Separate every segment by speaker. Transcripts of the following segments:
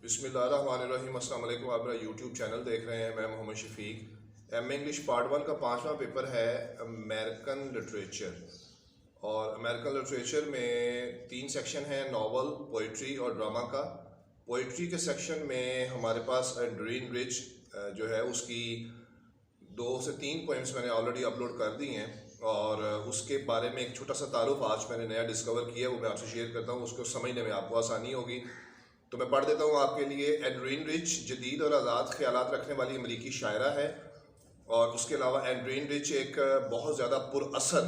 Speaker 1: बिस्मिल्लाहिर्रहमानिर्रहीम। अस्सलाम वालेकुम। आप मेरा यूट्यूब चैनल देख रहे हैं। मैं Mohammad Shafiq. M English part 1 का 5वां पेपर है अमेरिकन लिटरेचर। और अमेरिकन लिटरेचर में 3 सेक्शन हैं, नावल, पोइट्री और ड्रामा का। पोइट्री के सेक्शन में हमारे पास एंड्रीन रिच जो है उसकी 2 से 3 पोइम्स मैंने ऑलरेडी अपलोड कर दी हैं, और उसके बारे में एक छोटा सा तारुफ आज मैंने नया डिस्कवर किया है, वो मैं आपसे शेयर करता हूँ। उसको समझने में आपको आसानी होगी, तो मैं पढ़ देता हूँ आपके लिए। एंड्रीन रिच जदीद और आज़ाद ख्यालात रखने वाली अमरीकी शायरा है, और उसके अलावा एंड्रीन रिच एक बहुत ज़्यादा पुरअसर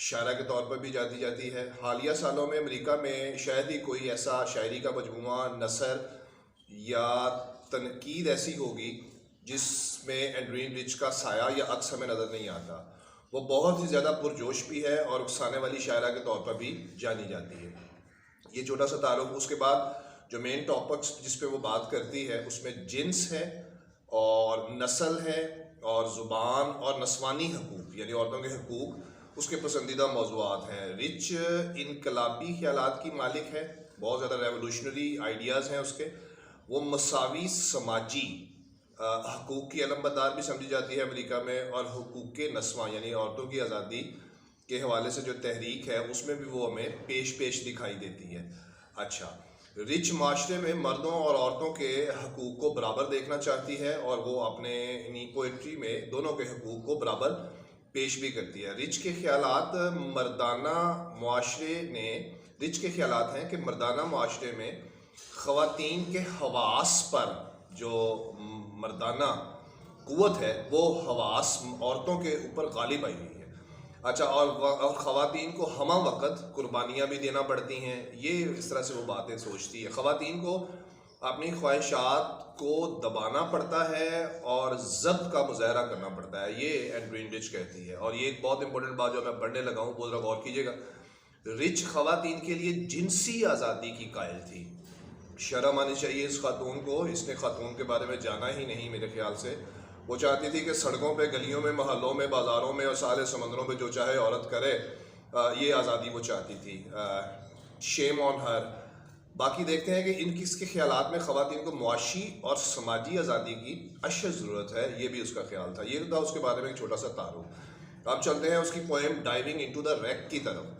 Speaker 1: शायरा के तौर पर भी जाती है। हालिया सालों में अमेरिका में शायद ही कोई ऐसा शायरी का मजमूआ, नसर या तनकीद ऐसी होगी जिसमें एंड्रीन रिच का साया या अक्स हमें नज़र नहीं आता। वो बहुत ही ज़्यादा पुरजोश भी है और उकसाने वाली शायरा के तौर पर भी जानी जाती है। ये छोटा सा तारुफ। उसके बाद जो मेन टॉपिक्स जिस पे वो बात करती है उसमें जिन्स है और नस्ल है और ज़ुबान और नस्वानी हकूक़ यानी औरतों के हकूक़ उसके पसंदीदा मौज़ूआत हैं। रिच इनकलाबी ख्यालात की मालिक है, बहुत ज़्यादा रेवोल्यूशनरी आइडियाज़ हैं उसके। वो मसावी समाजी हकूक़ की अलमबरदार भी समझी जाती है अमेरिका में, और हकूक़ नस्वा यानी औरतों की आज़ादी के हवाले से जो तहरीक है उसमें भी वो हमें पेश दिखाई देती है। अच्छा, रिच माशरे में मर्दों और औरतों के हकूक़ को बराबर देखना चाहती है, और वो अपने इन्हीं पोइट्री में दोनों के हकूक़ को बराबर पेश भी करती है। रिच के ख्यालात मर्दाना मुआशरे ने रिच के ख्यालात हैं कि मर्दाना मुआशरे में ख़वातीन के हवास पर जो मर्दाना क़ुव्वत है वो हवास औरतों के ऊपर गालिब आई हुई है। अच्छा, और ख़वातीन को हमा वक़्त कुर्बानियाँ भी देना पड़ती हैं। ये इस तरह से वो बातें सोचती है। ख़वातीन को अपनी ख्वाहिशात को दबाना पड़ता है और ज़ब्त का मुज़ाहरा करना पड़ता है, ये एंड्रीन रिच कहती है। और ये एक बहुत इंपॉर्टेंट बात जो मैं पढ़ने लगा हूँ, वो ज़रा गौर कीजिएगा। रिच ख़वातीन के लिए जिनसी आज़ादी की कायल थी। शर्म आनी चाहिए इस खातून को, इसने खातून के बारे में जाना ही नहीं मेरे ख्याल से। वो चाहती थी कि सड़कों पे, गलियों में, महलों में, बाज़ारों में और सारे समंदरों पे जो चाहे औरत करे, ये आज़ादी वो चाहती थी। Shame on her. बाकी देखते हैं कि इनकी इसके ख्यालात में ख़वातीन को मुआशी और समाजी आज़ादी की अशद ज़रूरत है, ये भी उसका ख्याल था। ये था उसके बारे में एक छोटा सा तारुफ। अब चलते हैं उसकी poem diving into the rack की तरफ।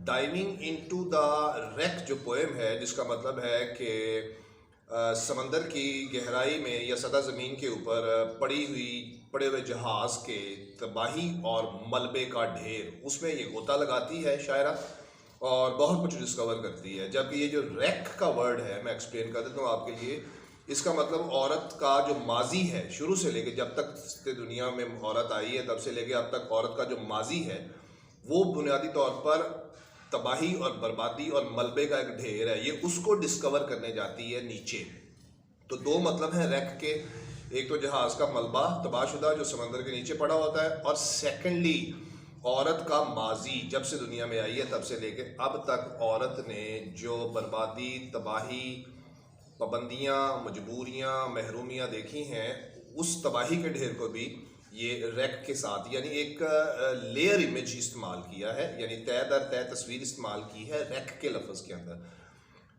Speaker 1: डाइविंग इनटू द रैक जो पोएम है, जिसका मतलब है कि समंदर की गहराई में या सतह ज़मीन के ऊपर पड़े हुए जहाज़ के तबाही और मलबे का ढेर, उसमें ये गोता लगाती है शायरा और बहुत कुछ डिस्कवर करती है। जबकि ये जो रैक का वर्ड है, मैं एक्सप्लेन कर देता हूँ आपके लिए। इसका मतलब औरत का जो माजी है, शुरू से लेके जब तक दुनिया में औरत आई है तब से लेके अब तक औरत का जो माजी है वो बुनियादी तौर पर तबाही और बर्बादी और मलबे का एक ढेर है। ये उसको डिस्कवर करने जाती है नीचे। तो 2 मतलब हैं रैक के। एक तो जहाज़ का मलबा तबाहशुदा जो समंदर के नीचे पड़ा होता है, और सेकेंडली औरत का माजी, जब से दुनिया में आई है तब से लेके अब तक औरत ने जो बर्बादी, तबाही, पाबंदियाँ, मजबूरियाँ, महरूमियाँ देखी हैं, उस तबाही के ढेर को भी ये रैक के साथ यानी एक लेयर इमेज इस्तेमाल किया है, यानी तय दर तय तस्वीर इस्तेमाल की है रैक के लफ्ज़ के अंदर।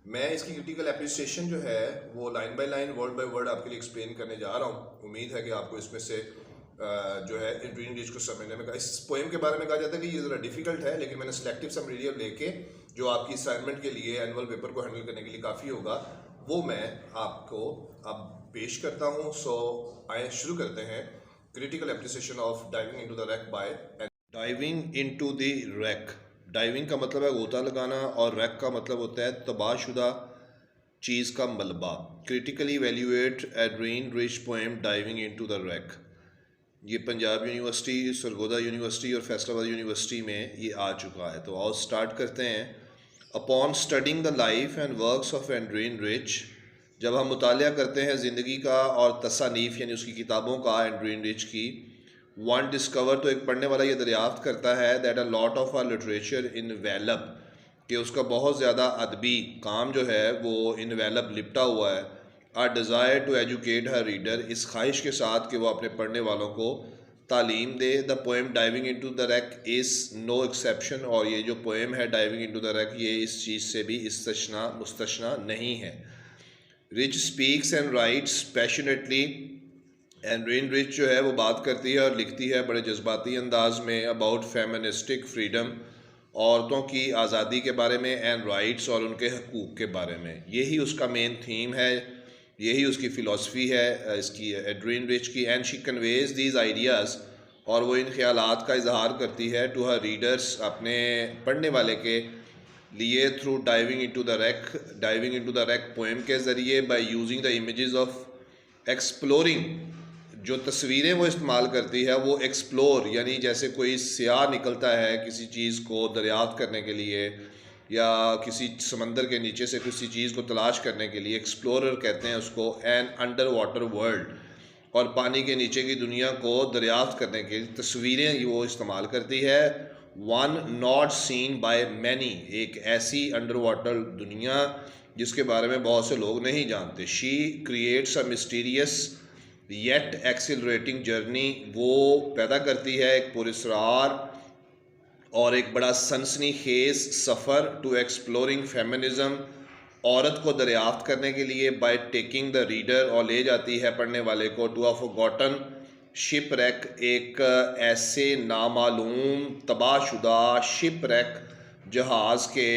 Speaker 1: मैं इसकी क्रिटिकल एप्रिसिएशन जो है वो line by line, word by word आपके लिए एक्सप्लेन करने जा रहा हूँ। उम्मीद है कि आपको इसमें से जो है एंड्रीन रिच को समझने में, इस पोएम के बारे में कहा जाता है कि ये ज़रा डिफ़िकल्ट है, लेकिन मैंने सेलेक्टिव सम मटीरियल लेके जो आपकी असाइनमेंट के लिए, एनुअल पेपर को हैंडल करने के लिए काफ़ी होगा, वो मैं आपको अब पेश करता हूँ। सो आइए शुरू करते हैं। Critical appreciation of diving into the wreck by diving into the wreck. Diving का मतलब है गोता लगाना और रैक का मतलब होता है तबाहशुदा चीज़ का मलबा। क्रिटिकली इवैल्यूएट एंड्रीन rich poem diving into the rack. ये पंजाब यूनिवर्सिटी, सरगोदा यूनिवर्सिटी और फैसलाबाद यूनिवर्सिटी में ये आ चुका है। तो आओ स्टार्ट करते हैं। Upon studying the life and works of एंड्रीन रिच, जब हम मुतालिया करते हैं ज़िंदगी का और तसानीफ़ यानी उसकी किताबों का, एंड्रीन रिच की, वन डिस्कवर, तो एक पढ़ने वाला ये दरियाफ्त करता है that a lot of our literature envelop, कि उसका बहुत ज़्यादा अदबी काम जो है वो इनवेलप लिपटा हुआ है। A desire to educate her reader, इस ख्वाहिश के साथ कि वो अपने पढ़ने वालों को तालीम दे। The poem diving into the wreck is no exception, और ये जो पोएम है डाइविंग इनटू द रैक, ये इस चीज़ से भी मुस्तस्ना नहीं है। Rich speaks and rights passionately and rich जो है वो बात करती है और लिखती है बड़े जज्बाती अंदाज में अबाउट फेमिनिस्टिक फ्रीडम, औरतों की आज़ादी के बारे में, एंड राइट्स और उनके हकूक़ के बारे में। यही उसका मेन थीम है, यही उसकी फ़िलासफ़ी है इसकी एड्रीन रिच की। And she conveys these ideas, और वो इन ख्यालात का इजहार करती है टू हर रीडर्स, अपने पढ़ने वाले के लिए, through diving into the rack poem के ज़रिए, by using the images of exploring. जो तस्वीरें वो इस्तेमाल करती है वो एक्सप्लोर, यानी जैसे कोई सियाह निकलता है किसी चीज़ को दरियाफ्त करने के लिए या किसी समंदर के नीचे से किसी चीज़ को तलाश करने के लिए, एक्सप्लोरर कहते हैं उसको। एन अंडर वाटर वर्ल्ड, और पानी के नीचे की दुनिया को दरियाफ्त करने के लिए तस्वीरें वो इस्तेमाल करती है। One not seen by many, एक ऐसी अंडर वाटर दुनिया जिसके बारे में बहुत से लोग नहीं जानते। She creates a mysterious yet accelerating journey, वो पैदा करती है एक पुरस्रार और एक बड़ा सनसनी खेज सफ़र टू एक्सप्लोरिंग फेमिनिज़म, औरत को दरियाफ्त करने के लिए, बाय टेकिंग द रीडर, और ले जाती है पढ़ने वाले को, to a forgotten ship wreck, एक ऐसे नामालूम तबाहशुदा शिप रैक जहाज़ के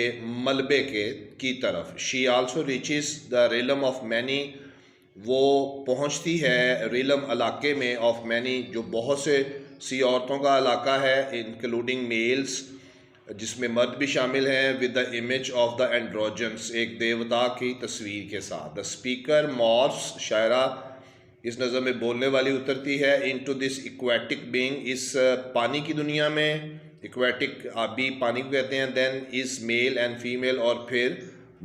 Speaker 1: मलबे के की तरफ। She also reaches the realm of many, वो पहुंचती है रिलम इलाके में, ऑफ मैनी जो बहुत से सी औरतों का इलाका है, इंक्लूडिंग मेल्स जिसमें मर्द भी शामिल हैं, with the image of the androgens, एक देवता की तस्वीर के साथ। द स्पीकर मॉर्फ्स, शायरा इस नज़र में बोलने वाली उतरती है, इनटू दिस इक्वेटिक बीइंग, इस पानी की दुनिया में, इक्वेटिक आबी पानी को कहते हैं। Then is male and female, और फिर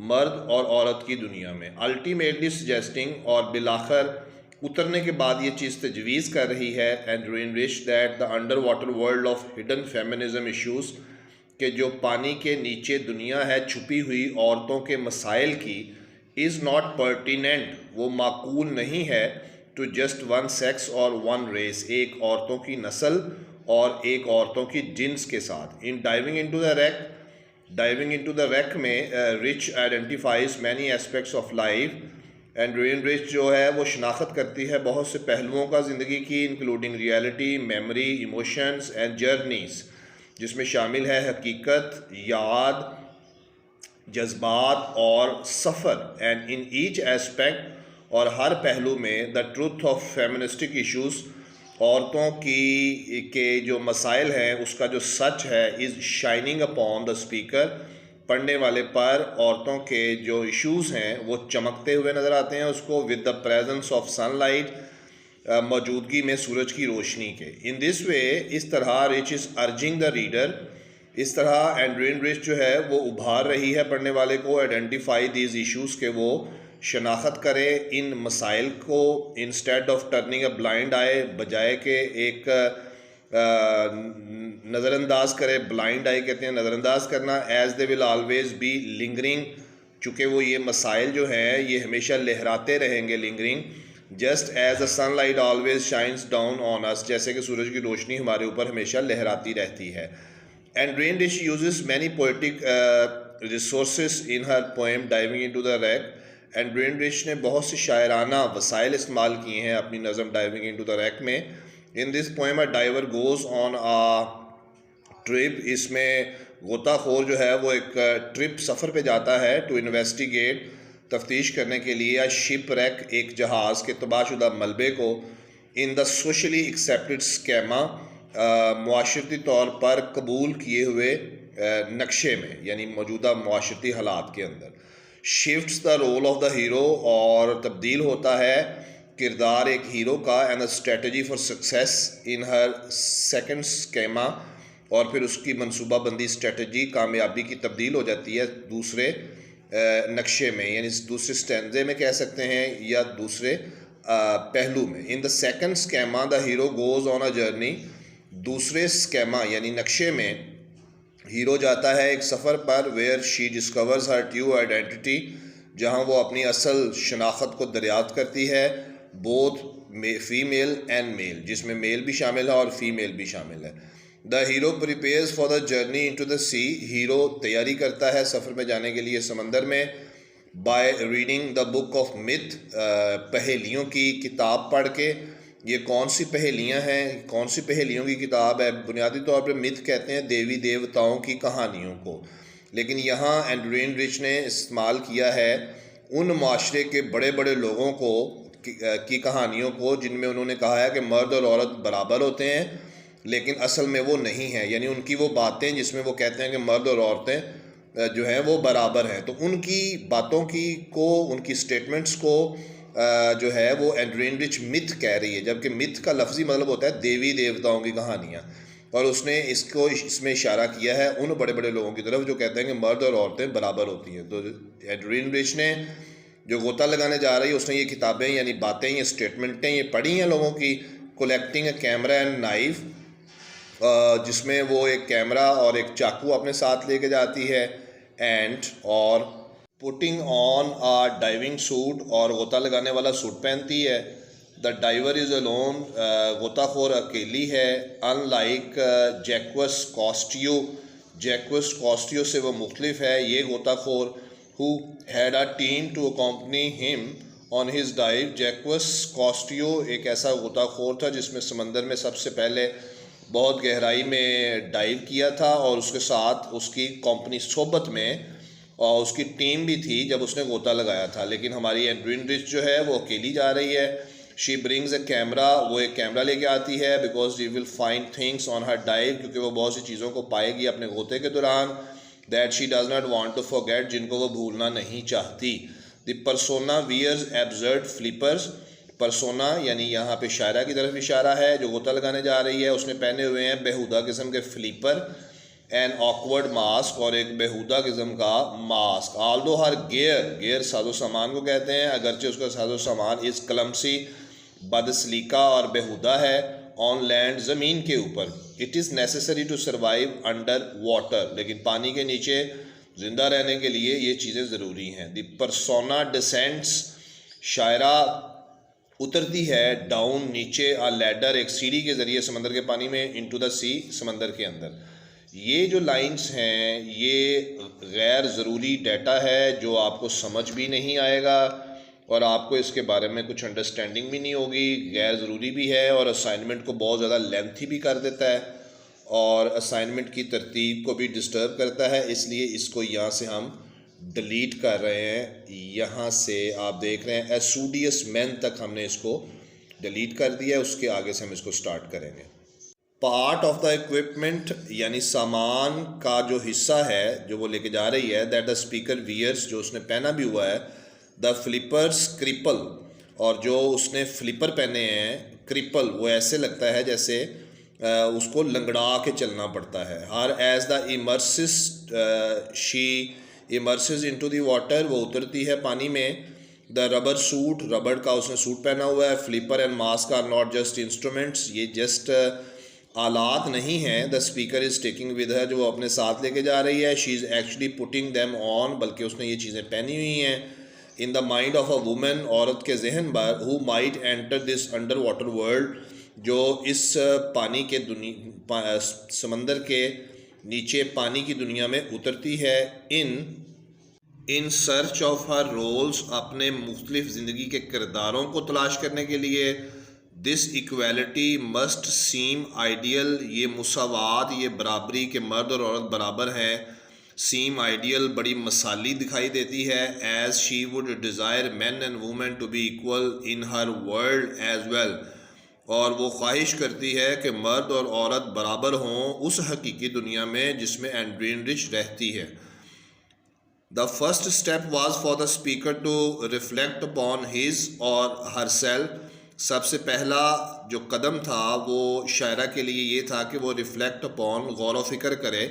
Speaker 1: मर्द और औरत की दुनिया में। अल्टीमेटली सजेस्टिंग, और बिलाखर उतरने के बाद ये चीज़ तजवीज़ कर रही है, एंड्रीन rich, that the under water world of hidden feminism issues, कि जो पानी के नीचे दुनिया है छुपी हुई औरतों के मसाइल की, इज़ नॉट पर्टिनेंट, वो माकूल नहीं है, टू जस्ट वन सेक्स और वन रेस, एक औरतों की नस्ल और एक औरतों की जिन्स के साथ। इन डाइविंग इनटू द रैक में rich identifies many aspects of life, एंड्रीन रिच जो है वो शनाख्त करती है बहुत से पहलुओं का ज़िंदगी की, including reality, memory, emotions and journeys, जिसमें शामिल है हकीकत, याद, जज्बात और सफ़र। एंड इन ईच एस्पेक्ट, और हर पहलू में, the truth of feministic issues, औरतों की के जो मसाइल हैं उसका जो सच है, is shining upon the speaker, पढ़ने वाले पर औरतों के जो इश्यूज़ हैं वो चमकते हुए नज़र आते हैं उसको, with the presence of sunlight, मौजूदगी में सूरज की रोशनी के। इन दिस वे, इस तरह rich is urging the reader, इस तरह एंड्रीन रिच जो है वो उभार रही है पढ़ने वाले को, आइडेंटिफाई दीज इश्यूज़ के वो शनाख्त करे इन मसाइल को, instead of turning a blind eye, बजाय के एक नज़रअंदाज करे, ब्लाइंड आई कहते हैं नज़रअंदाज करना, as they will always be lingering, चूँकि वो ये मसाइल जो हैं ये हमेशा लहराते रहेंगे, lingering, just as a sunlight always shines down on us, जैसे कि सूरज की रोशनी हमारे ऊपर हमेशा लहराती रहती है। एंड्रीन rich uses many poetic resources in her poem diving into the rack, एंड्रीन रिच ने बहुत से शायराना वसाइल इस्तेमाल किए हैं अपनी नज़म डाइविंग इनटू द रैक में। In this poem a diver goes on a trip, इसमें गोताखोर जो है वो एक ट्रिप सफ़र पे जाता है, टू इन्वेस्टिगेट, तफ्तीश करने के लिए, या शिप रैक, एक जहाज़ के तबाहशुदा मलबे को, in the socially accepted schema, मुआशरती तौर पर कबूल किए हुए नक्शे में, यानी मौजूदा मुआशरती हालात के अंदर। Shifts the role of the hero, और तब्दील होता है किरदार एक हीरो का, and the strategy for success in her second schema, और फिर उसकी मनसूबाबंदी स्ट्रेटजी कामयाबी की तब्दील हो जाती है दूसरे नक्शे में, यानी दूसरे स्टैंजे में कह सकते हैं, या दूसरे पहलू में। In the second schema the hero goes on a journey, दूसरे स्केमा यानी नक्शे में हीरो जाता है एक सफ़र पर, where she discovers her true identity, जहाँ वो अपनी असल शनाख्त को दरियाफ्त करती है, बोथ फीमेल एंड मेल, जिसमें मेल भी शामिल है और फीमेल भी शामिल है। The hero prepares for the journey into the sea, hero तैयारी करता है सफ़र में जाने के लिए समंदर में, by reading the book of myth, पहेलियों की किताब पढ़ के। ये कौन सी पहेलियाँ हैं, कौन सी पहेलियों की किताब है? बुनियादी तौर पर मिथ कहते हैं देवी देवताओं की कहानियों को, लेकिन यहाँ एंड्रयून रिच ने इस्तेमाल किया है उन माशरे के बड़े बड़े लोगों को की कहानियों को जिनमें उन्होंने कहा है कि मर्द और औरत बराबर होते हैं, लेकिन असल में वो नहीं है। यानी उनकी वो बातें जिसमें वो कहते हैं कि मर्द और औरतें जो हैं वो बराबर हैं, तो उनकी बातों को, उनकी स्टेटमेंट्स को जो है वो एंड्रयून रिच मिथ कह रही है, जबकि मिथ का लफ्ज़ी मतलब होता है देवी देवताओं की कहानियाँ। और उसने इसमें इशारा किया है उन बड़े बड़े लोगों की तरफ जो कहते हैं कि मर्द और औरतें बराबर होती हैं। तो एंड्रयून रिच ने जो गोता लगाने जा रही है उसने ये किताबें, यानी बातें, ये स्टेटमेंटें ये पढ़ी हैं लोगों की। Collecting A camera and knife, जिसमें वो एक कैमरा और एक चाकू अपने साथ लेके जाती है, एंड और putting on a diving suit, और गोता लगाने वाला सूट पहनती है। द डाइवर इज़ अलोन, गोताखोर अकेली है। अनलाइक जैक्वस कॉस्टियो, जैक्वस कॉस्टियो से वो मुख्तलिफ है ये गोताखोर। Who had a team to accompany him on his dive, Jacques Cousteau एक ऐसा गोताखोर था जिसमें समंदर में सबसे पहले बहुत गहराई में डाइव किया था, और उसके साथ उसकी कंपनी सोबत में और उसकी टीम भी थी जब उसने गोता लगाया था। लेकिन हमारी एंड्रयून रिच जो है वो अकेली जा रही है। शी ब्रिंग्स ए कैमरा, वो एक कैमरा लेके आती है, because she will find things on her dive, क्योंकि वो बहुत सी चीज़ों को पाएगी अपने गोते के दौरान, that she does not want to forget, जिनको वो भूलना नहीं चाहती। The persona wears absurd flippers, persona यानी यहाँ पे शायरा की तरफ इशारा है जो गोता लगाने जा रही है, उसने पहने हुए हैं बेहुदा किस्म के फ्लीपर, एन ऑकवर्ड मास्क, और एक बेहुदा किस्म का मास्क। आल्दो हर गेयर साजो सामान को कहते हैं, अगरचे उसका साजो सामान इस क्लमसी, बदसलीका और बेहुदा है। ऑन लैंड, ज़मीन के ऊपर। It is necessary to survive under water, लेकिन पानी के नीचे ज़िंदा रहने के लिए ये चीज़ें ज़रूरी हैं। द परसोना डिसेंट्स, शायरा उतरती है, डाउन नीचे, आ लैडर एक सीढ़ी के ज़रिए समंदर के पानी में, इनटू द सी समंदर के अंदर। ये जो लाइंस हैं ये गैर ज़रूरी डाटा है जो आपको समझ भी नहीं आएगा और आपको इसके बारे में कुछ अंडरस्टैंडिंग भी नहीं होगी, गैर ज़रूरी भी है और असाइनमेंट को बहुत ज़्यादा लेंथी भी कर देता है और असाइनमेंट की तरतीब को भी डिस्टर्ब करता है, इसलिए इसको यहाँ से हम डिलीट कर रहे हैं। यहाँ से आप देख रहे हैं एसुडियस मैन तक हमने इसको डिलीट कर दिया है, उसके आगे से हम इसको स्टार्ट करेंगे। पार्ट ऑफ द इक्विपमेंट यानी सामान का जो हिस्सा है जो वो लेके जा रही है, दैट द स्पीकर वियर्स, जो उसने पहना भी हुआ है, द फ्लिपर्स क्रिपल, और जो उसने फ्लिपर पहने हैं क्रिपल, वो ऐसे लगता है जैसे उसको लंगड़ा के चलना पड़ता है। Her as the immerses, she immerses into the water, वो उतरती है पानी में। द रबर सूट, रबर का उसने सूट पहना हुआ है। Flipper and mask are not just instruments, ये जस्ट आलात नहीं हैं। The speaker is taking with her, जो वो अपने साथ लेके जा रही है। She is actually putting them on, बल्कि उसने ये चीज़ें पहनी हुई हैं। In the mind of a women, औरत के जहन पर, who might enter this under water world, जो इस पानी के समंदर के नीचे पानी की दुनिया में उतरती है। In search of her roles, अपने मुख्तलिफ ज़िंदगी के किरदारों को तलाश करने के लिए। This equality must seem ideal, ये मुसावात, ये बराबरी के मर्द और औरत बराबर हैं, सीम आइडियल, बड़ी मसाली दिखाई देती है। As she would desire man and women to be equal in her world as well, और वो ख्वाहिश करती है कि मर्द और औरत बराबर हों उस हकीकी दुनिया में जिसमें एंड्रयून रिच रहती है। The first step was for the speaker to reflect upon his or her self, सबसे पहला जो कदम था वो शायरा के लिए ये था कि वो रिफ्लेक्ट अपॉन, गौर व फिक्र करे,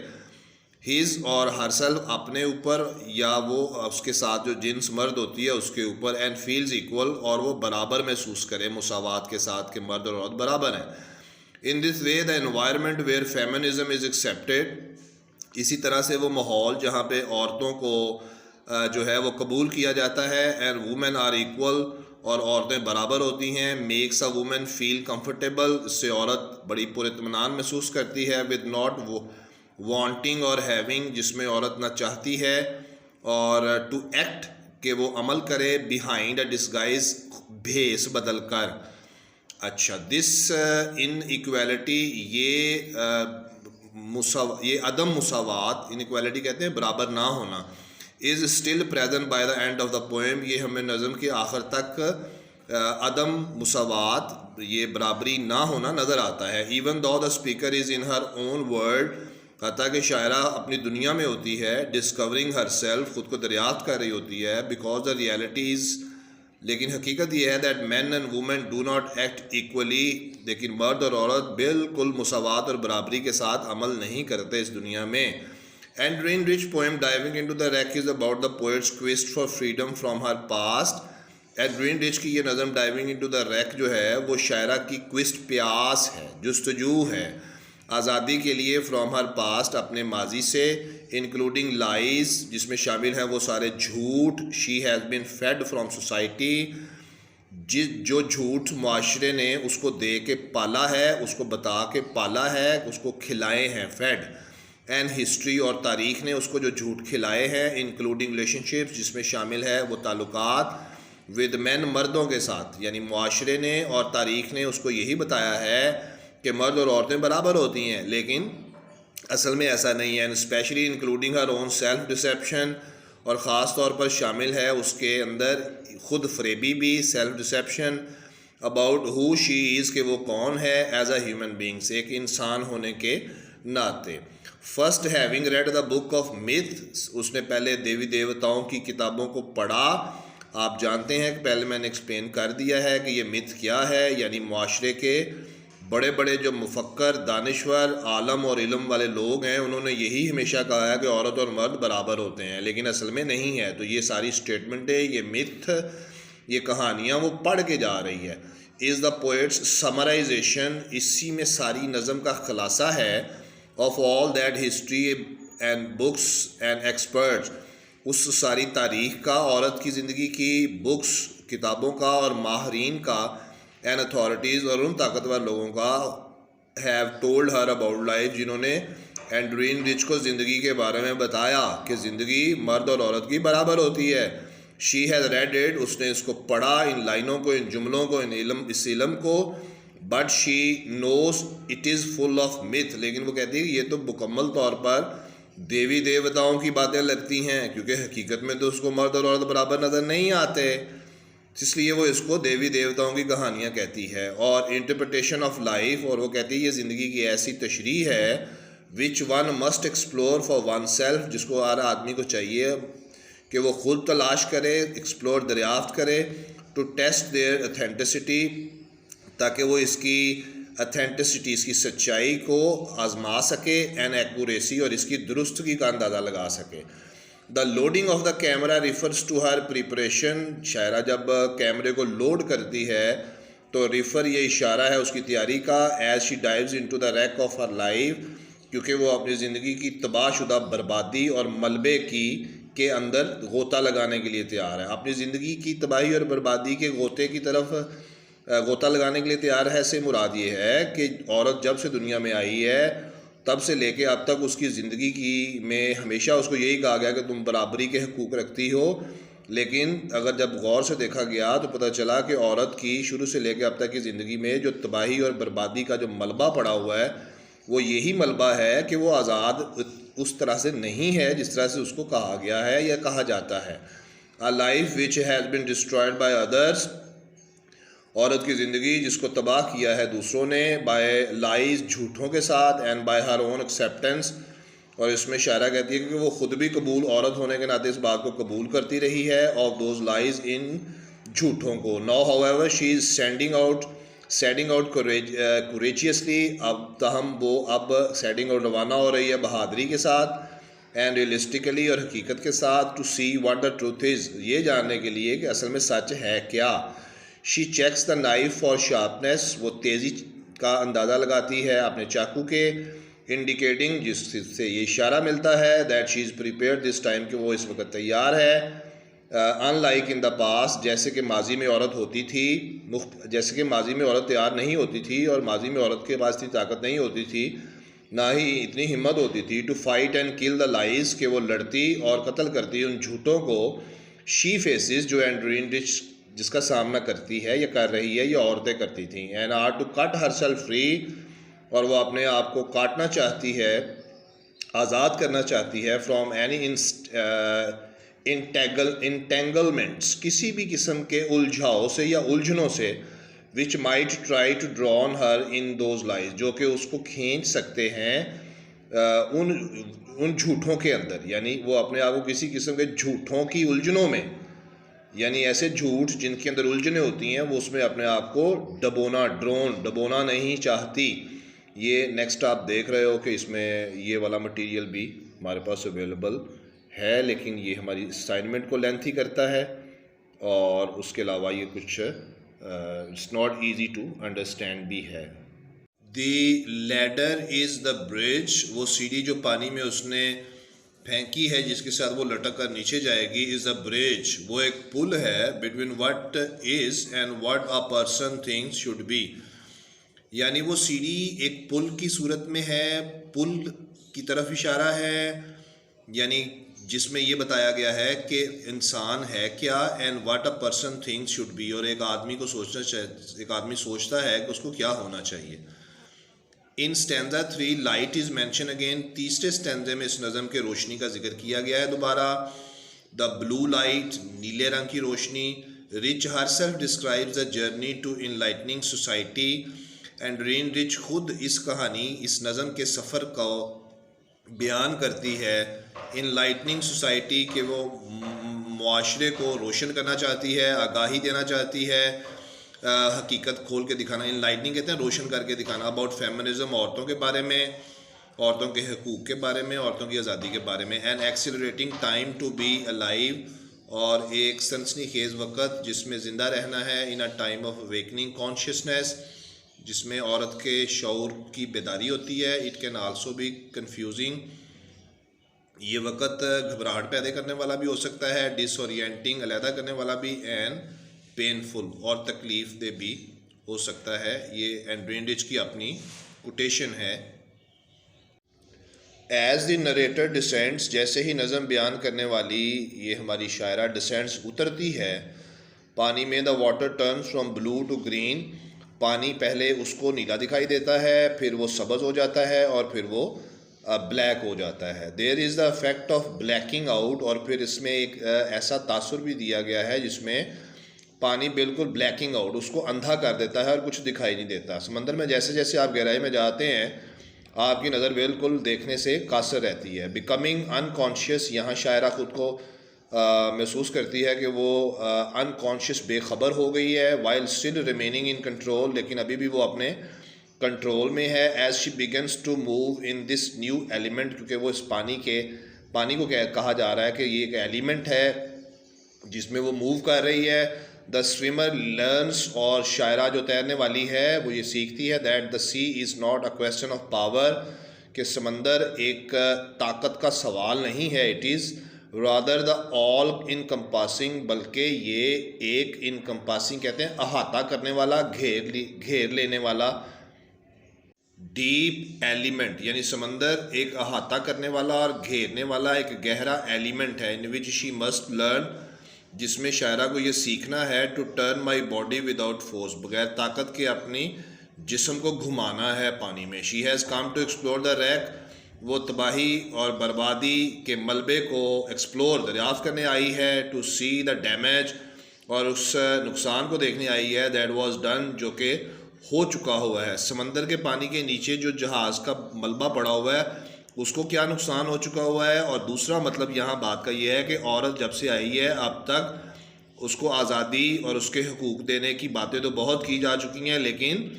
Speaker 1: हिज और हर सेल्फ, अपने ऊपर या वो उसके साथ जो जिन्स मर्द होती है उसके ऊपर, एंड फील्स इक्वल, और वो बराबर महसूस करे मुसावात के साथ कि मर्द और औरत बराबर हैं। In this way the environment where feminism is accepted, इसी तरह से वो माहौल जहाँ पे औरतों को जो है वो कबूल किया जाता है। एंड वुमेन आर इक्वल, और औरतें बराबर होती हैं। Makes a women feel comfortable, इससे औरत बड़ी पुरइत्मीनान महसूस करती है। विद नॉट वांटिंग और हैविंग, जिसमें औरत ना चाहती है, और टू एक्ट कि वो अमल करे बिहाइंड अ डिस्गाइज, भेस बदल कर। अच्छा, दिस इन इक्वालिटी, ये अदम मुसावात, इनइक्वालिटी कहते हैं बराबर ना होना, is still present by the end of the poem, ये हमें नज़म के आखिर तक अदम मुसावात, ये बराबरी ना होना नज़र आता है। Even though the speaker is in her own world, हत्ता कि शायरा अपनी दुनिया में होती है, डिस्कवरिंग हर सेल्फ, ख़ुद को दरियाफ्त कर रही होती है, बिकॉज द रियलिटीज़, लेकिन हकीकत यह है that man and women do not act equally, लेकिन मर्द और औरत बिल्कुल मुसावात और बराबरी के साथ अमल नहीं करते इस दुनिया में। Adrienne Rich poem diving into the wreck is about the poet's quest for freedom from her past. Adrienne Rich की ये नज़म डाइविंग इनटू द रैक जो है वो शायरा की क्विस्ट, प्यास है, जुस्तजू है आज़ादी के लिए, फ्रॉम हर पास्ट, अपने माजी से, इंक्लूडिंग लाइज, जिसमें शामिल हैं वो सारे झूठ। She has been fade from society, जो झूठ माशरे ने उसको दे के पाला है, उसको बता के पाला है, उसको खिलाए हैं, फेड। एंड हिस्ट्री, और तारीख़ ने उसको जो झूठ खिलाए हैं, इंक्लूडिंग रिलेशनशिप्स, जिसमें शामिल है वो ताल्लुकात विद मैन, मर्दों के साथ, यानी माशरे ने और तारीख़ ने उसको यही बताया है कि मर्द और औरतें बराबर होती हैं, लेकिन असल में ऐसा नहीं है। And specially including her own self deception, और ख़ास तौर पर शामिल है उसके अंदर ख़ुद फरेबी भी, self deception about who she is, के वो कौन है, एज अ ह्यूमन बींग्स, एक इंसान होने के नाते। First having read the book of myth, उसने पहले देवी देवताओं की किताबों को पढ़ा। आप जानते हैं कि पहले मैंने एक्सप्लेन कर दिया है कि ये मिथ क्या है, यानी माशरे के बड़े बड़े जो मुफक्कर, दानिश्वर, आलम और इल्म वाले लोग हैं, उन्होंने यही हमेशा कहा है कि औरत और मर्द बराबर होते हैं, लेकिन असल में नहीं है। तो ये सारी स्टेटमेंट है, ये मिथ, ये कहानियाँ वो पढ़ के जा रही है। इज़ द पोएट्स समराइजेशन, इसी में सारी नज़म का खुलासा है, of all that history and books and experts, उस सारी तारीख़ का, औरत की ज़िंदगी की बुक्स, किताबों का और माहरीन का, एंड अथॉरिटीज़, और उन ताकतवर लोगों का, have told her about life, जिन्होंने एंड्रीन रिच को ज़िंदगी के बारे में बताया कि ज़िंदगी मर्द और औरत की बराबर होती है। शी हैज़ रेड इट, उसने इसको पढ़ा, इन लाइनों को, इन जुमलों को, इस इल्म को। But she knows it is full of myth, लेकिन वो कहती है ये तो मुकम्मल तौर पर देवी देवताओं की बातें लगती हैं, क्योंकि हकीकत में तो उसको मर्द और औरत बराबर नज़र नहीं आते, इसलिए वो इसको देवी देवताओं की कहानियाँ कहती है। और इंटरप्रिटेशन ऑफ लाइफ, और वो कहती है ये ज़िंदगी की ऐसी तशरीह है, which one must explore for one self, जिसको हर आदमी को चाहिए कि वो ख़ुद तलाश करे, एक्सप्लोर, दरियाफ्त करे, टू टेस्ट देयर अथेंटिसिटी, ताकि वो इसकी अथेंटिसिटी, इसकी सच्चाई को आजमा सके, एंड एक्यूरेसी, और इसकी दुरुस्तगी का अंदाज़ा लगा सके। The loading of the camera refers to her preparation, शायरा जब कैमरे को लोड करती है तो रिफ़र, ये इशारा है उसकी तैयारी का, as she dives into the wreck of her life, क्योंकि वो अपनी ज़िंदगी की तबाहशुदा बर्बादी और मलबे के अंदर गोता लगाने के लिए तैयार है। अपनी ज़िंदगी की तबाही और बर्बादी के गोते की तरफ गोता लगाने के लिए तैयार है, से मुराद ये है कि औरत जब से दुनिया में आई है तब से लेके अब तक उसकी ज़िंदगी की में हमेशा उसको यही कहा गया कि तुम बराबरी के हकूक़ रखती हो, लेकिन अगर जब गौर से देखा गया तो पता चला कि औरत की शुरू से लेकर अब तक की ज़िंदगी में जो तबाही और बर्बादी का जो मलबा पड़ा हुआ है, वो यही मलबा है कि वो आज़ाद उस तरह से नहीं है जिस तरह से उसको कहा गया है या कहा जाता है। A life which has been destroyed by others, औरत की ज़िंदगी जिसको तबाह किया है दूसरों ने, बाय लाइज, झूठों के साथ, and bye her own acceptance, और इसमें शायरा कहती है कि वो ख़ुद भी कबूल, औरत होने के नाते इस बात को कबूल करती रही है, ऑफ दोज लाइज, इन झूठों को। Now however she is setting out courageously, अब तहम वो अब सेटिंग आउट रवाना हो रही है बहादुरी के साथ, एंड रियलिस्टिकली, और हकीकत के साथ, to see what the truth is, ये जानने के लिए कि असल में सच है क्या। She checks the knife for sharpness, वो तेज़ी का अंदाज़ा लगाती है अपने चाकू के, इंडिकेटिंग, जिससे ये इशारा मिलता है that she is prepared this time, कि वो इस वक्त तैयार है। अनलाइक इन द पास्ट, जैसे कि माजी में औरत होती थी, जैसे कि माजी में औरत तैयार नहीं होती थी, और माजी में औरत के पास इतनी ताकत नहीं होती थी, ना ही इतनी हिम्मत होती थी, to fight and kill the lies, कि वो लड़ती और कत्ल करती उन झूठों को, शी फेसिस जो एंड्रीन रिच जिसका सामना करती है या कर रही है, ये औरतें करती थी। And are to cut her self free, और वो अपने आप को काटना चाहती है, आज़ाद करना चाहती है फ्रॉम एनी इंटेंगलमेंट्स, किसी भी किस्म के उलझाव से या उलझनों से, which might try to drown her in those lies, जो कि उसको खींच सकते हैं उन झूठों के अंदर, यानी वो अपने आप को किसी किस्म के झूठों की उलझनों में, यानी ऐसे झूठ जिनके अंदर उलझने होती हैं, वो उसमें अपने आप को डबोना नहीं चाहती। ये नेक्स्ट आप देख रहे हो कि इसमें ये वाला मटेरियल भी हमारे पास अवेलेबल है, लेकिन ये हमारी असाइनमेंट को लेंथी करता है, और उसके अलावा ये कुछ it's not easy to understand भी है। The ladder is the bridge, वो सीढ़ी जो पानी में उसने फेंकी है जिसके साथ वो लटक कर नीचे जाएगी, इज़ अ ब्रिज, वो एक पुल है, between what is and what a person thinks should be, यानी वो सीढ़ी एक पुल की सूरत में है, पुल की तरफ इशारा है, यानी जिसमें ये बताया गया है कि इंसान है क्या, and what a person thinks should be, और एक आदमी को एक आदमी सोचता है कि उसको क्या होना चाहिए। इन stanza 3 light is mention again, तीसरे स्टैंजे में इस नज़म के रोशनी का जिक्र किया गया है दोबारा। द ब्लू लाइट, नीले रंग की रोशनी। Rich herself describes the journey to enlightening society, Adrienne Rich खुद इस कहानी, इस नज़म के सफ़र को बयान करती है इनलाइटनिंग सोसाइटी, के वो मुआशरे को रोशन करना चाहती है, आगाही देना चाहती है, हकीकत खोल के दिखाना। इनलाइटनिंग कहते हैं रोशन करके दिखाना। अबाउट फेमिनिज्म, औरतों के बारे में, औरतों के हकूक़ के बारे में, औरतों की आज़ादी के बारे में। An accelerating time to be alive, और एक सनसनीखेज़ वक़्त जिसमें ज़िंदा रहना है। In a time of awakening consciousness, जिसमें औरत के शऊर की बेदारी होती है। It can also be confusing, ये वक़्त घबराहट पैदा करने वाला भी हो सकता है, डिसओरिएंटिंग, अलहदा करने वाला भी, एंड पेनफुल, और तकलीफ दे भी हो सकता है। ये एंड्रीन रिच की अपनी कोटेशन है। एज द नरेटर डिसेंट्स, जैसे ही नज़म बयान करने वाली ये हमारी शायरा डिसेंट्स उतरती है पानी में, the water turns from blue to green, पानी पहले उसको नीला दिखाई देता है, फिर वो सब्ज़ हो जाता है, और फिर वो ब्लैक हो जाता है। There is the effect of blacking out, और फिर इसमें एक ऐसा तासुर भी दिया गया है जिसमें पानी बिल्कुल ब्लैकिंग आउट, उसको अंधा कर देता है और कुछ दिखाई नहीं देता। समंदर में जैसे जैसे आप गहराई में जाते हैं, आपकी नज़र बिल्कुल देखने से कासर रहती है। बिकमिंग अनकॉन्शियस, यहाँ शायरा खुद को महसूस करती है कि वो अनकॉन्शियस, बेखबर हो गई है। While still remaining in control, लेकिन अभी भी वो अपने कंट्रोल में है। As she begins to move in this new element, क्योंकि वो इस पानी को कहा जा रहा है कि ये एक एलिमेंट है जिसमें वो मूव कर रही है। द स्विमर लर्न्स, और शायरा जो तैरने वाली है वो ये सीखती है, that the sea is not a question of power, कि समंदर एक ताकत का सवाल नहीं है। It is rather the all encompassing, बल्कि ये एक इनकम्पासिंग कहते हैं अहाता करने वाला, घेर लेने वाला डीप एलिमेंट, यानी समंदर एक अहाता करने वाला और घेरने वाला एक गहरा एलिमेंट है। In which she must learn, जिसमें शायरा को ये सीखना है, to turn my body without force, बगैर ताकत के अपनी जिस्म को घुमाना है पानी में। She has come to explore the wreck, वो तबाही और बर्बादी के मलबे को एक्सप्लोर, दरियाफ्त करने आई है। टू सी द डैमेज, और उस नुकसान को देखने आई है, दैट वाज डन, जो कि हो चुका हुआ है। समंदर के पानी के नीचे जो जहाज़ का मलबा पड़ा हुआ है, उसको क्या नुकसान हो चुका हुआ है। और दूसरा मतलब यहाँ बात का ये है कि औरत जब से आई है अब तक उसको आज़ादी और उसके हकूक़ देने की बातें तो बहुत की जा चुकी हैं, लेकिन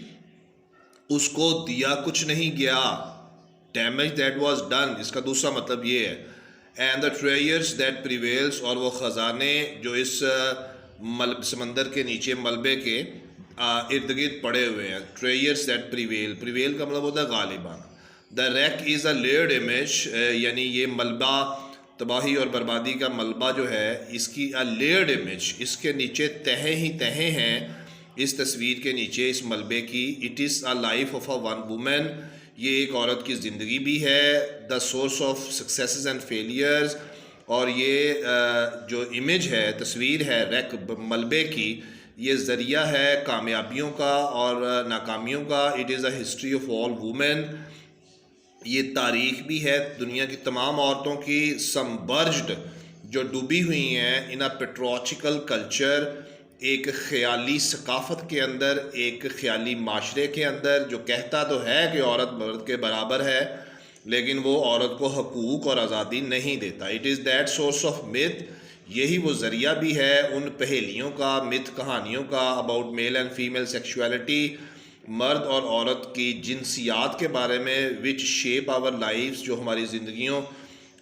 Speaker 1: उसको दिया कुछ नहीं गया। डैमेज दैट वाज डन, इसका दूसरा मतलब ये है। एंड द ट्रेयर्स दैट प्रिवेल्स, और वो ख़जाने जो इस समंदर के नीचे मलबे के इर्द गिर्द पड़े हुए हैं। ट्रेयर्स दैट प्रिवेल का मतलब होता है गालिबान। The wreck is a layered image, यानी ये मलबा, तबाही और बर्बादी का मलबा जो है, इसकी अ लेयर्ड इमेज, इसके नीचे तहें ही तहें हैं इस तस्वीर के नीचे, इस मलबे की। It is a life of a one women, ये एक औरत की ज़िंदगी भी है। The source of successes and failures, और ये जो इमेज है, तस्वीर है रैक मलबे की, ये ज़रिया है कामयाबियों का और नाकामियों का। It is a history of all women. ये तारीख भी है दुनिया की तमाम औरतों की, सबमर्ज्ड, जो डूबी हुई हैं इन अ पेट्रोचिकल कल्चर, एक ख़याली सकाफ़त के अंदर, एक ख़याली माशरे के अंदर, जो कहता तो है कि औरत मर्द के बराबर है, लेकिन वो औरत को हकूक़ और आज़ादी नहीं देता। It is that source of myth. यही वो ज़रिया भी है उन पहेलियों का, मिथ कहानियों का about male and female sexuality, मर्द और औरत की जिनसियात के बारे में, विच शेप आवर लाइफ्स, जो हमारी ज़िंदगियों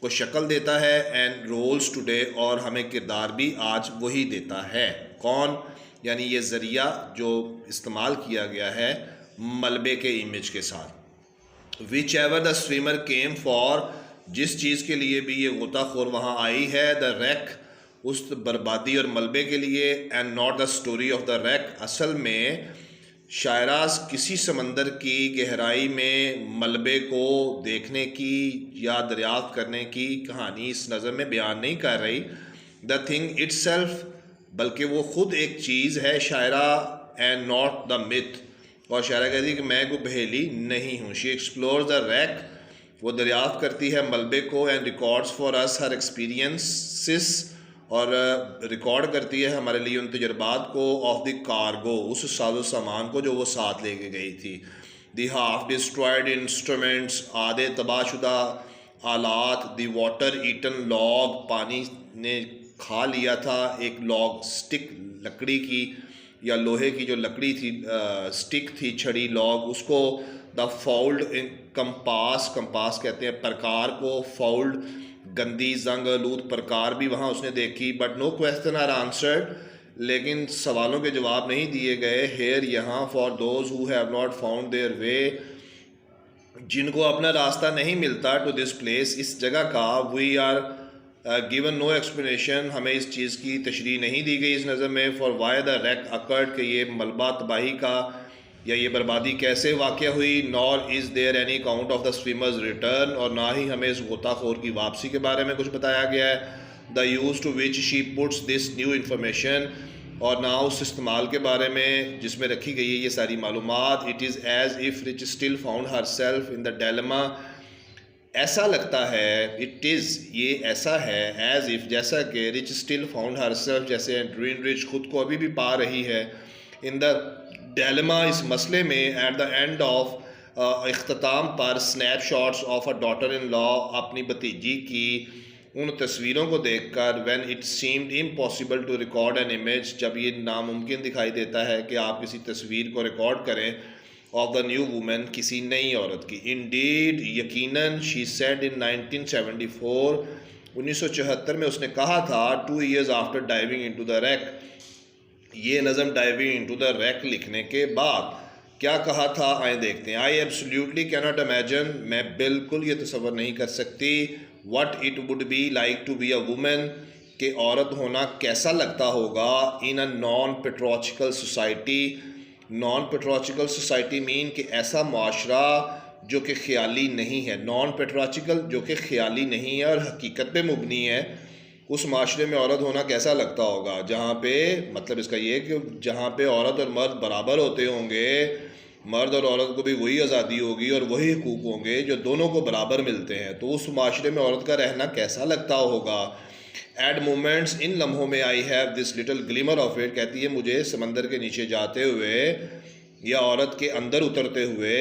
Speaker 1: को शक्ल देता है, एंड रोल्स टुडे, और हमें किरदार भी आज वही देता है। कौन? यानी ये ज़रिया जो इस्तेमाल किया गया है मलबे के इमेज के साथ। Which ever the swimmer came for, जिस चीज़ के लिए भी ये गोताखोर वहाँ आई है, द रैक, उस बर्बादी और मलबे के लिए, and not the story of the rack, असल में शायरा किसी समंदर की गहराई में मलबे को देखने की या दरियाफ्त करने की कहानी इस नज़र में बयान नहीं कर रही, द थिंग इट्सेल्फ, बल्कि वो ख़ुद एक चीज़ है शायरा, एंड नॉट द मिथ। और शायरा कहती है कि मैं कोई बहेली नहीं हूँ। शी एक्सप्लोर्स द रैक, वो दरियाफ्त करती है मलबे को, and records for us her experiences, और रिकॉर्ड करती है हमारे लिए उन तजर्बात को, ऑफ द कार्गो, उस साजो सामान को जो वो साथ लेके गई थी। द हाफ डिस्ट्रॉयड इंस्ट्रूमेंट्स, आधे तबाहशुदा आलात, द वाटर ईटन लॉग, पानी ने खा लिया था एक लॉग, स्टिक, लकड़ी की या लोहे की जो लकड़ी थी, स्टिक थी, छड़ी, लॉग, उसको। द फाउल्ड कंपास, कंपास कहते हैं प्रकार को, फाउल्ड गंदी जंग आलूद प्रकार भी वहाँ उसने देखी। But no question are answered, लेकिन सवालों के जवाब नहीं दिए गए। हेयर, यहाँ, for those who have not found their way, जिनको अपना रास्ता नहीं मिलता, टू दिस प्लेस, इस जगह का, we are given no explanation, हमें इस चीज़ की तशरीह नहीं दी गई इस नज़र में, for why the rack occurred, कि ये मलबा तबाही का या ये बर्बादी कैसे वाक़या हुई। Nor is there any count of the swimmers return, और ना ही हमें इस गोताखोर की वापसी के बारे में कुछ बताया गया है। The use to which she puts this new information, और ना उस इस्तेमाल के बारे में जिसमें रखी गई है ये सारी मालूमात। It is as if Rich still found her self in the dilemma, ऐसा लगता है, इट इज़, ये ऐसा है, एज इफ़, जैसा कि rich still found her self, जैसे एंड्रीन रिच खुद को अभी भी पा रही है, इन द डायलेमा, इस मसले में, एट द एंड ऑफ इख्तिताम पर, snapshots of a daughter in law, अपनी भतीजी की उन तस्वीरों को देखकर, when it seemed impossible to record an image, जब ये नामुमकिन दिखाई देता है कि आप किसी तस्वीर को रिकॉर्ड करें, ऑफ द न्यू वुमेन, किसी नई औरत की। इंडीड, यकीनन, शी सेड इन 1974, 1974 में उसने कहा था, 2 years after diving into the rack, ये नज़म डाइविंग इनटू द रैक लिखने के बाद क्या कहा था, आए देखते हैं। आई एब्सोल्युटली कैनॉट इमेजिन, मैं बिल्कुल ये तसव्वुर नहीं कर सकती, what it would be like to be a women, कि औरत होना कैसा लगता होगा, in a non patriarchal society. Non patriarchal society mean कि ऐसा माशरा जो कि ख्याली नहीं है, नॉन पेट्रोचिकल जो कि ख्याली नहीं है और हकीकत पे मुबनी है, उस माशरे में औरत होना कैसा लगता होगा, जहाँ पे, मतलब इसका ये कि जहाँ पे औरत और मर्द बराबर होते होंगे, मर्द और औरत को भी वही आज़ादी होगी और वही हुकूक होंगे जो दोनों को बराबर मिलते हैं, तो उस माशरे में औरत का रहना कैसा लगता होगा। एट मोमेंट्स, इन लम्हों में, I have this little glimmer of it, कहती है मुझे समंदर के नीचे जाते हुए या औरत के अंदर उतरते हुए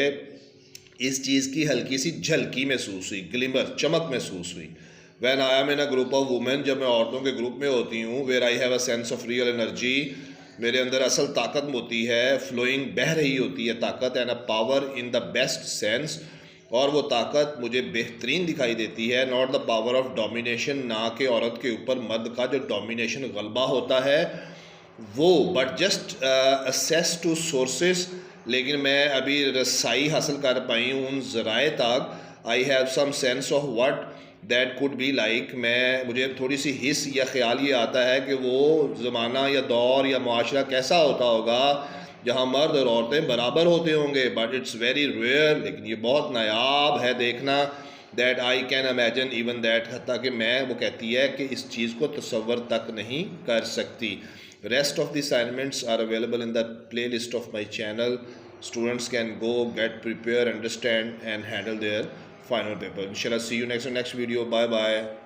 Speaker 1: इस चीज़ की हल्की सी झलकी महसूस हुई, ग्लिमर, चमक महसूस हुई। When I am in a group of women, जब मैं औरतों के ग्रुप में होती हूँ, where I have a sense of real energy, मेरे अंदर असल ताकत होती है, फ्लोइंग, बह रही होती है ताकत, and a power in the best sense, और वो ताकत मुझे बेहतरीन दिखाई देती है। Not the power of domination, ना कि औरत के ऊपर मर्द का जो डोमिनेशन गलबा होता है वो, but just assess to sources, लेकिन मैं अभी रसाई हासिल कर पाई हूँ उन ज़राए तक। I have some sense of what that could be like, मुझे थोड़ी सी हिस्स या ख्याल ये आता है कि वो ज़माना या दौर या मुआशरा कैसा होता होगा जहाँ मर्द और औरतें बराबर होते होंगे। बट इट्स वेरी रेयर, लेकिन ये बहुत नायाब है देखना। That I can imagine even that, हत्ता कि मैं, वो कहती है कि इस चीज़ को तसव्वुर तक नहीं कर सकती। Rest of the assignments are available in the playlist of my channel. Students can go get prepare, understand and handle their final paper. Inshallah, see you next video. Bye bye.